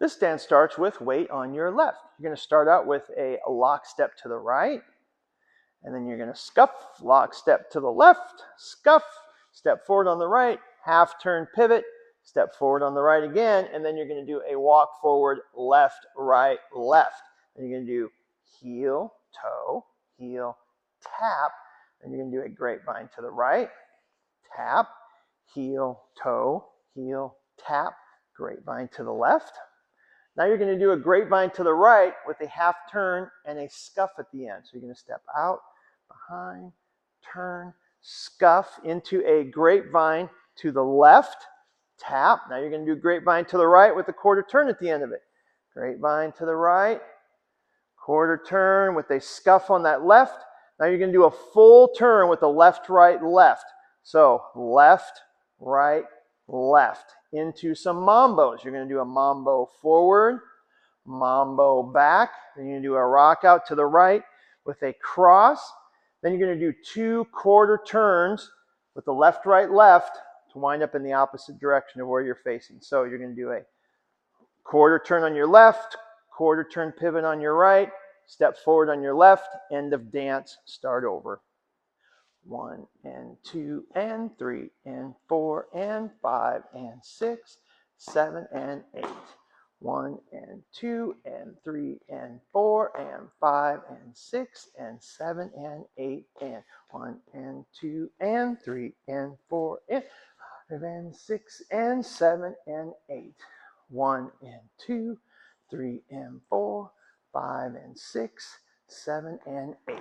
This dance starts with weight on your left. You're going to start out with a lock step to the right, and then you're going to scuff, lock step to the left, scuff, step forward on the right, half turn pivot, step forward on the right again, and then you're going to do a walk forward, left, right, left. Then you're going to do heel, toe, heel, tap, and you're going to do a grapevine to the right, tap, heel, toe, heel, tap, grapevine to the left. Now you're going to do a grapevine to the right with a half turn and a scuff at the end. So you're going to step out, behind, turn, scuff into a grapevine to the left, tap. Now you're going to do grapevine to the right with a quarter turn at the end of it. Grapevine to the right, quarter turn with a scuff on that left. Now you're going to do a full turn with a left, right, left. So left, right, left into some mambos. You're going to do a mambo forward, mambo back. Then you're going to do a rock out to the right with a cross. Then you're going to do 2 quarter turns with the left, right, left to wind up in the opposite direction of where you're facing. So you're going to do a quarter turn on your left, quarter turn pivot on your right, step forward on your left, end of dance, start over. 1 and 2 and 3 and 4 and 5 and 6, 7 and 8. 1 and 2 and 3 and 4 and 5 and 6 and 7 and 8 and 1 and 2 and 3 and 4 and 5 and 6 and 7 and 8. 1 and 2, 3 and 4, 5 and 6, 7 and 8.